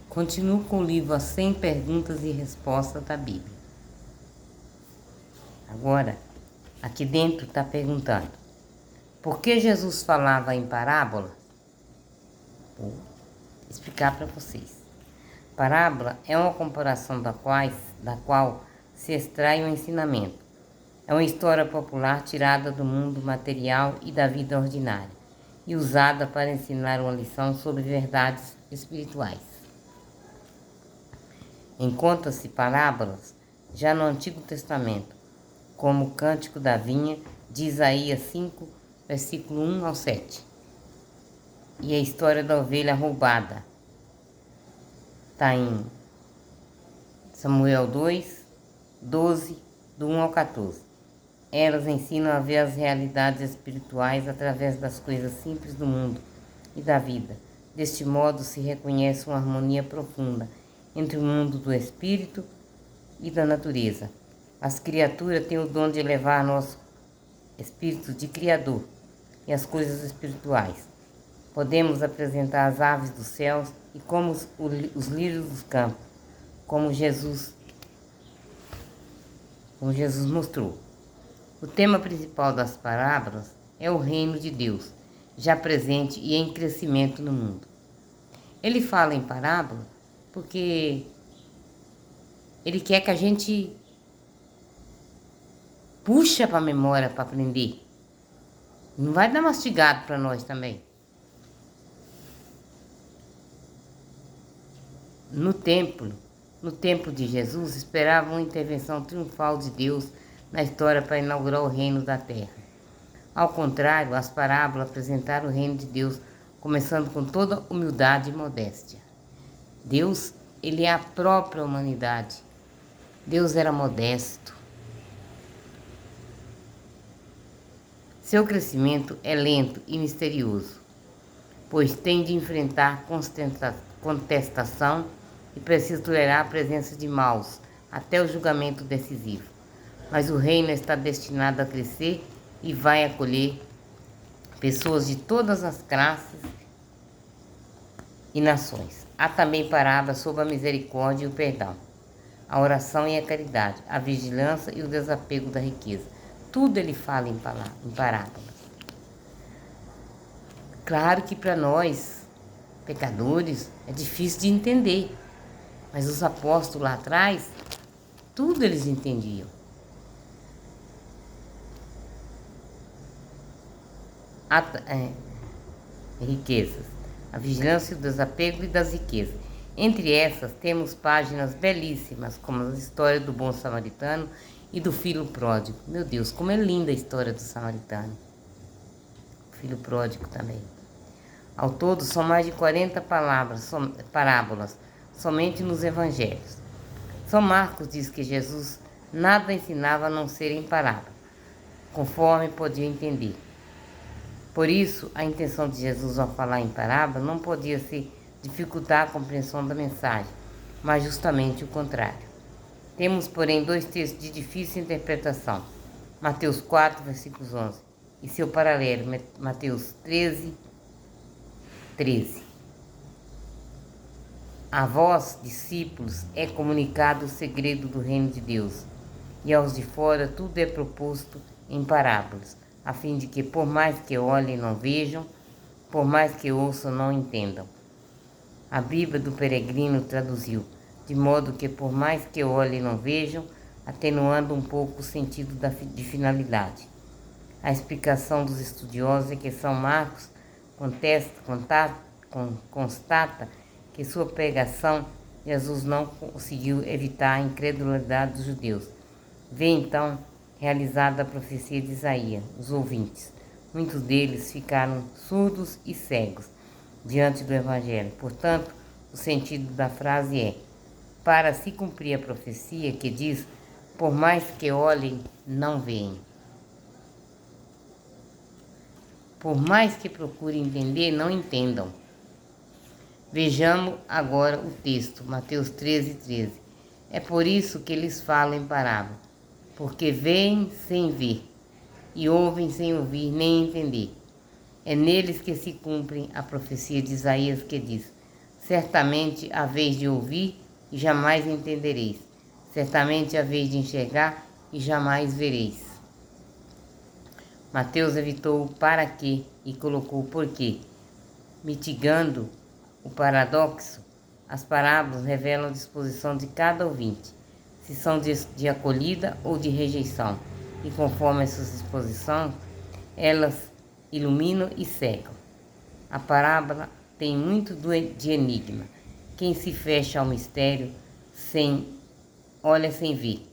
Continuo com o livro As 100 Perguntas e Respostas da Bíblia. Agora, aqui dentro está perguntando: por que Jesus falava em parábola? Vou explicar para vocês. Parábola é uma comparação da qual se extrai um ensinamento. É uma história popular tirada do mundo material e da vida ordinária e usada para ensinar uma lição sobre verdades espirituais. Encontra-se parábolas já no Antigo Testamento, como o Cântico da Vinha de Isaías 5, versículo 1 ao 7. E a história da ovelha roubada está em Samuel 2, 12, do 1 ao 14. Elas ensinam a ver as realidades espirituais através das coisas simples do mundo e da vida. Deste modo se reconhece uma harmonia profunda entre o mundo do espírito e da natureza. As criaturas têm o dom de elevar nosso espírito de criador e as coisas espirituais. Podemos apresentar as aves dos céus e como os lírios dos campos, como Jesus mostrou. O tema principal das parábolas é o reino de Deus, já presente e em crescimento no mundo. Ele fala em parábola porque ele quer que a gente puxa para a memória para aprender. Não vai dar mastigado para nós também. No templo de Jesus, esperava uma intervenção triunfal de Deus na história para inaugurar o reino da terra. Ao contrário, as parábolas apresentaram o reino de Deus, começando com toda humildade e modéstia. Deus, ele é a própria humanidade. Deus era modesto. Seu crescimento é lento e misterioso, pois tem de enfrentar contestação e precisa tolerar a presença de maus até o julgamento decisivo. Mas o reino está destinado a crescer e vai acolher pessoas de todas as classes e nações. Há também parábolas sobre a misericórdia e o perdão, a oração e a caridade, a vigilância e o desapego da riqueza. Tudo ele fala em parábolas. Claro que para nós, pecadores, é difícil de entender, mas os apóstolos lá atrás, tudo eles entendiam. Riquezas, a vigilância e o desapego e das riquezas. Entre essas temos páginas belíssimas, como a história do bom samaritano e do filho pródigo. Meu Deus, como é linda a história do samaritano. O filho pródigo também. Ao todo, são mais de 40 parábolas, somente nos evangelhos. São Marcos diz que Jesus nada ensinava a não ser em parábola, conforme podia entender. Por isso, a intenção de Jesus ao falar em parábola não podia ser dificultar a compreensão da mensagem, mas justamente o contrário. Temos, porém, dois textos de difícil interpretação: Mateus 4, versículos 11, e seu paralelo, Mateus 13, 13. A vós, discípulos, é comunicado o segredo do reino de Deus, e aos de fora tudo é proposto em parábolas, a fim de que, por mais que olhem, não vejam, por mais que ouçam, não entendam. A Bíblia do Peregrino traduziu, de modo que, por mais que olhem, não vejam, atenuando um pouco o sentido de finalidade. A explicação dos estudiosos é que São Marcos constata que sua pregação Jesus não conseguiu evitar a incredulidade dos judeus. Vê então realizada a profecia de Isaías, os ouvintes. Muitos deles ficaram surdos e cegos diante do Evangelho. Portanto, o sentido da frase é: para se cumprir a profecia que diz, por mais que olhem, não veem. Por mais que procurem entender, não entendam. Vejamos agora o texto, Mateus 13, 13. É por isso que eles falam em parábola, porque veem sem ver, e ouvem sem ouvir nem entender. É neles que se cumpre a profecia de Isaías que diz: Certamente a vez de ouvir e jamais entendereis. Certamente a vez de enxergar e jamais vereis. Mateus evitou o para quê e colocou o porquê. Mitigando o paradoxo, as parábolas revelam a disposição de cada ouvinte, se são de acolhida ou de rejeição, e conforme a sua disposição, elas iluminam e cegam. A parábola tem muito de enigma. Quem se fecha ao mistério olha sem ver,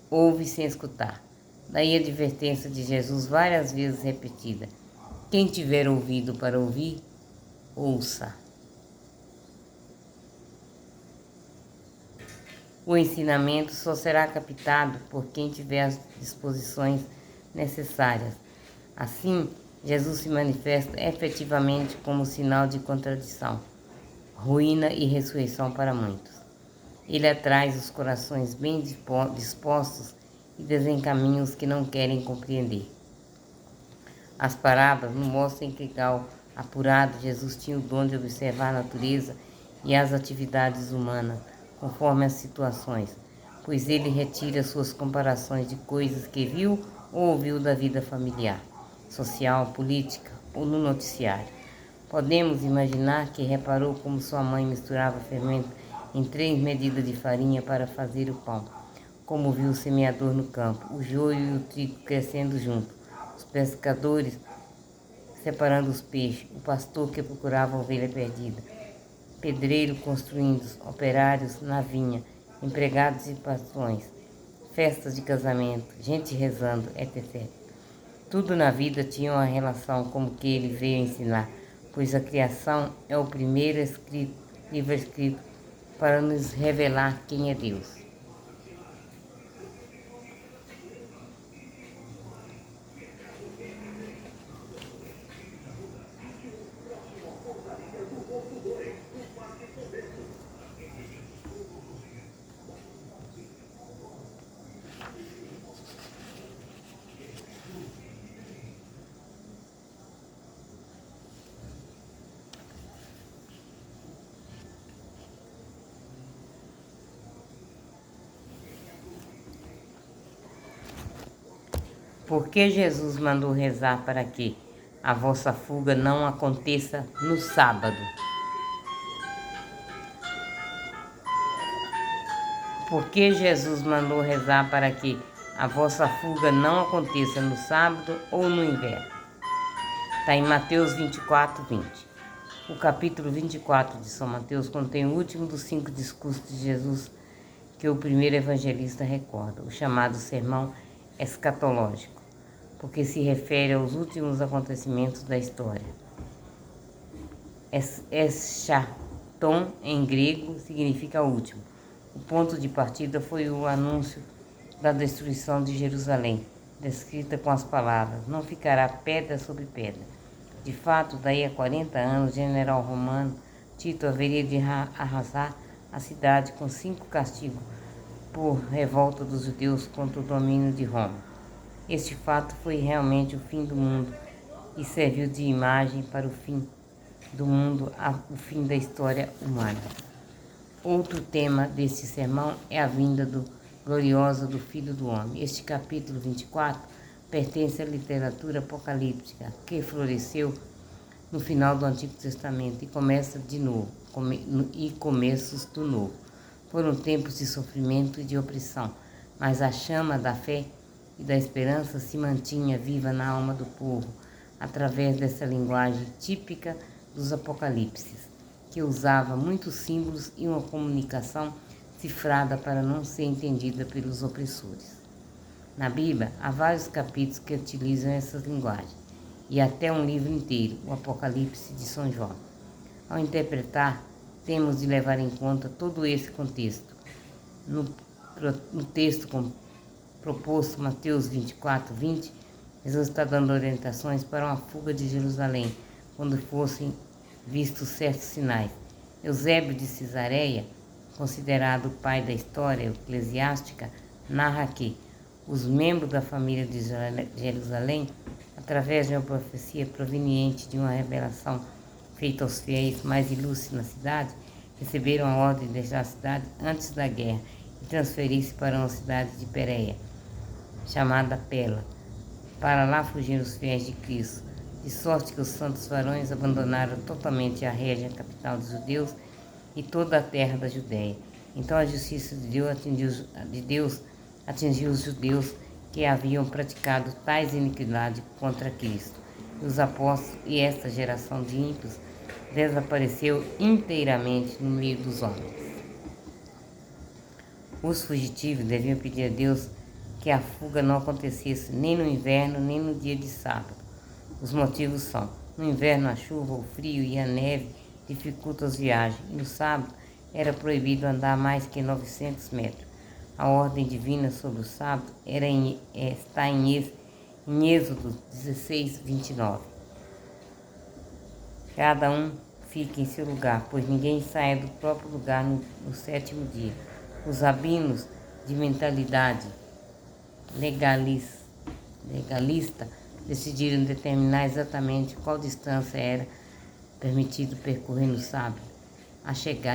ouve sem escutar. Daí a advertência de Jesus várias vezes repetida: quem tiver ouvido para ouvir, ouça. O ensinamento só será captado por quem tiver as disposições necessárias. Assim, Jesus se manifesta efetivamente como sinal de contradição, ruína e ressurreição para muitos. Ele atrai os corações bem dispostos e desencaminha os que não querem compreender. As parábolas nos mostram que, ao apurado, Jesus tinha o dom de observar a natureza e as atividades humanas, conforme as situações, pois ele retira suas comparações de coisas que viu ou ouviu da vida familiar, social, política ou no noticiário. Podemos imaginar que reparou como sua mãe misturava fermento em 3 medidas de farinha para fazer o pão, como viu o semeador no campo, o joio e o trigo crescendo juntos, os pescadores separando os peixes, o pastor que procurava a ovelha perdida, pedreiro construindo, operários na vinha, empregados e patrões, festas de casamento, gente rezando, etc. Tudo na vida tinha uma relação como que ele veio ensinar, pois a criação é o primeiro livro escrito para nos revelar quem é Deus. Por que Jesus mandou rezar para que a vossa fuga não aconteça no sábado? Por que Jesus mandou rezar para que a vossa fuga não aconteça no sábado ou no inverno? Está em Mateus 24, 20. O capítulo 24 de São Mateus contém o último dos 5 discursos de Jesus que o primeiro evangelista recorda, o chamado sermão escatológico, porque se refere aos últimos acontecimentos da história. Eschaton, em grego, significa último. O ponto de partida foi o anúncio da destruição de Jerusalém, descrita com as palavras: não ficará pedra sobre pedra. De fato, daí a 40 anos, o general romano Tito haveria de arrasar a cidade com 5 castigos por revolta dos judeus contra o domínio de Roma. Este fato foi realmente o fim do mundo e serviu de imagem para o fim do mundo, o fim da história humana. Outro tema deste sermão é a vinda gloriosa do Filho do Homem. Este capítulo 24 pertence à literatura apocalíptica, que floresceu no final do Antigo Testamento e começa de novo, começos do Novo. Foram tempos de sofrimento e de opressão, mas a chama da fé e da esperança se mantinha viva na alma do povo, através dessa linguagem típica dos Apocalipses, que usava muitos símbolos e uma comunicação cifrada para não ser entendida pelos opressores. Na Bíblia, há vários capítulos que utilizam essas linguagens, e até um livro inteiro, o Apocalipse de São João. Ao interpretar, temos de levar em conta todo esse contexto. No texto proposto, Mateus 24, 20, Jesus está dando orientações para uma fuga de Jerusalém, quando fossem vistos certos sinais. Eusébio de Cesareia, considerado o pai da história eclesiástica, narra que os membros da família de Jerusalém, através de uma profecia proveniente de uma revelação feito aos fiéis mais ilustres na cidade, receberam a ordem de deixar a cidade antes da guerra e transferir-se para uma cidade de Pérea, chamada Pela. Para lá fugiram os fiéis de Cristo, de sorte que os santos varões abandonaram totalmente a régia capital dos judeus e toda a terra da Judéia. Então a justiça de Deus atingiu os judeus que haviam praticado tais iniquidades contra Cristo. E os apóstolos e esta geração de ímpios desapareceu inteiramente no meio dos homens. Os fugitivos deviam pedir a Deus que a fuga não acontecesse nem no inverno, nem no dia de sábado. Os motivos são: no inverno a chuva, o frio e a neve dificultam as viagens, e no sábado era proibido andar mais que 900 metros. A ordem divina sobre o sábado está em Êxodo 16, 29. Cada um fique em seu lugar, pois ninguém saia do próprio lugar no sétimo dia. Os rabinos de mentalidade legalista decidiram determinar exatamente qual distância era permitido percorrer no sábado,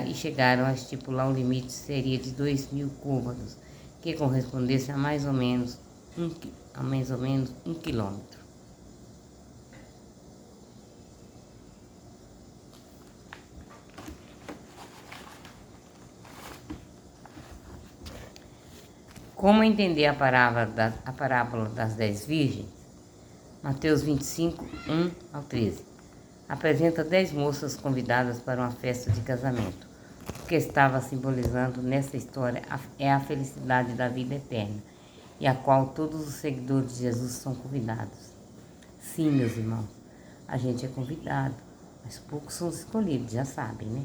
e chegaram a estipular um limite que seria de 2.000 côvados, que correspondesse a mais ou menos 1 quilômetro. Como entender a parábola das 10 virgens? Mateus 25, 1 ao 13. Apresenta 10 moças convidadas para uma festa de casamento. O que estava simbolizando nessa história é a felicidade da vida eterna, e a qual todos os seguidores de Jesus são convidados. Sim, meus irmãos, a gente é convidado, mas poucos são escolhidos, já sabem, né?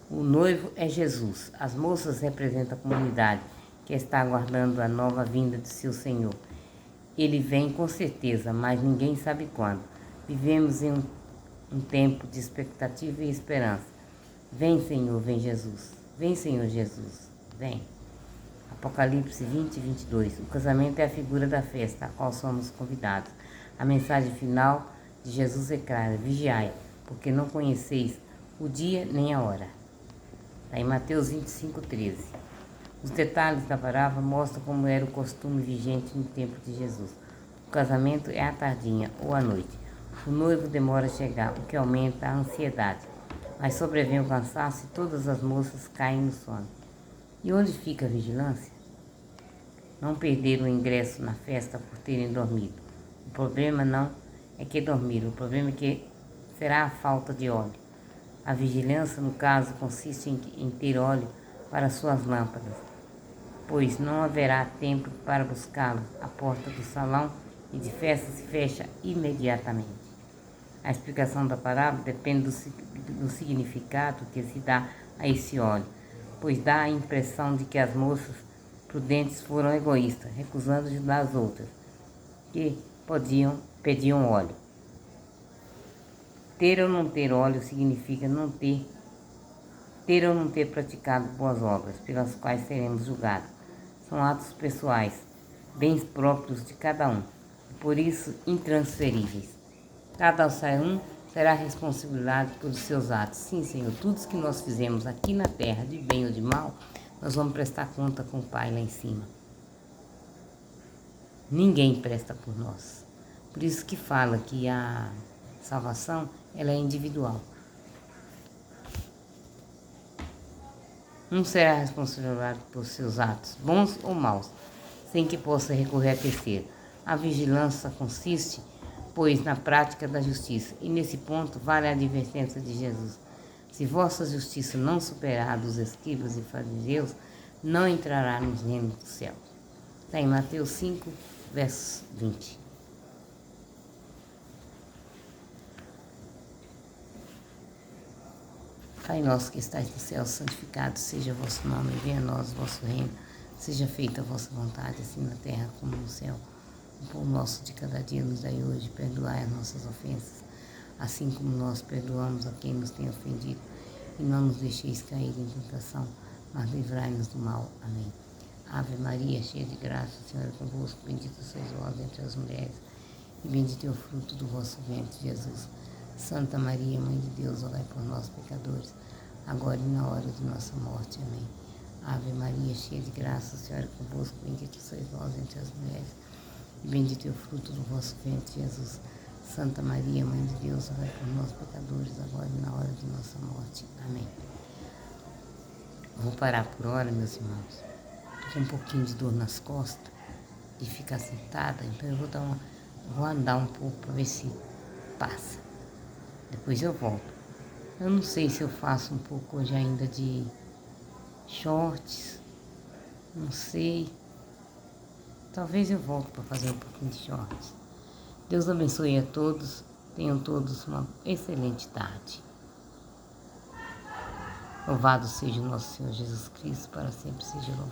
O noivo é Jesus. As moças representam a comunidade que está aguardando a nova vinda de seu Senhor. Ele vem com certeza, mas ninguém sabe quando. Vivemos em um tempo de expectativa e esperança. Vem, Senhor, vem Jesus. Vem, Senhor Jesus, vem. Apocalipse 20, 22. O casamento é a figura da festa, a qual somos convidados. A mensagem final de Jesus é clara: vigiai, porque não conheceis o dia nem a hora. Está em Mateus 25, 13. Os detalhes da parábola mostram como era o costume vigente no tempo de Jesus. O casamento é à tardinha ou à noite. O noivo demora a chegar, o que aumenta a ansiedade. Mas sobrevém o cansaço e todas as moças caem no sono. E onde fica a vigilância? Não perderam o ingresso na festa por terem dormido. O problema não é que dormiram, o problema é que será a falta de óleo. A vigilância, no caso, consiste em ter óleo para suas lâmpadas, pois não haverá tempo para buscá-lo. A porta do salão e de festa se fecha imediatamente. A explicação da parábola depende do significado que se dá a esse óleo, pois dá a impressão de que as moças prudentes foram egoístas, recusando ajudar as outras, que pediam óleo. Ter ou não ter óleo significa ter ou não ter praticado boas obras, pelas quais seremos julgados. São atos pessoais, bens próprios de cada um, e por isso intransferíveis. Cada um será responsabilizado pelos seus atos. Sim, Senhor, tudo que nós fizemos aqui na terra, de bem ou de mal, nós vamos prestar conta com o Pai lá em cima. Ninguém presta por nós. Por isso que fala que a salvação, ela é individual. Um será responsabilizado por seus atos, bons ou maus, sem que possa recorrer a terceiro. A vigilância consiste, pois, na prática da justiça, e nesse ponto vale a advertência de Jesus. Se vossa justiça não superar a dos escribas e fariseus, não entrará nos reinos do céu. Está em Mateus 5, verso 20. Pai nosso que estais no céu, santificado seja o vosso nome, venha a nós o vosso reino, seja feita a vossa vontade, assim na terra como no céu. O pão nosso de cada dia nos dai hoje, perdoai as nossas ofensas, assim como nós perdoamos a quem nos tem ofendido. E não nos deixeis cair em tentação, mas livrai-nos do mal. Amém. Ave Maria, cheia de graça, o Senhor é convosco, bendita sois vós entre as mulheres, e bendito é o fruto do vosso ventre, Jesus. Santa Maria, Mãe de Deus, rogai por nós, pecadores, agora e na hora de nossa morte. Amém. Ave Maria, cheia de graça, o Senhor é convosco, bendita sois vós entre as mulheres, e bendito é o fruto do vosso ventre, Jesus. Santa Maria, Mãe de Deus, rogai por nós, pecadores, agora e na hora de nossa morte. Amém. Vou parar por hora, meus irmãos. Estou com um pouquinho de dor nas costas, de ficar sentada, então eu vou andar um pouco para ver se passa. Depois eu volto. Eu não sei se eu faço um pouco hoje ainda de shorts, não sei. Talvez eu volte para fazer um pouquinho de shorts. Deus abençoe a todos. Tenham todos uma excelente tarde. Louvado seja o nosso Senhor Jesus Cristo, para sempre seja louvado.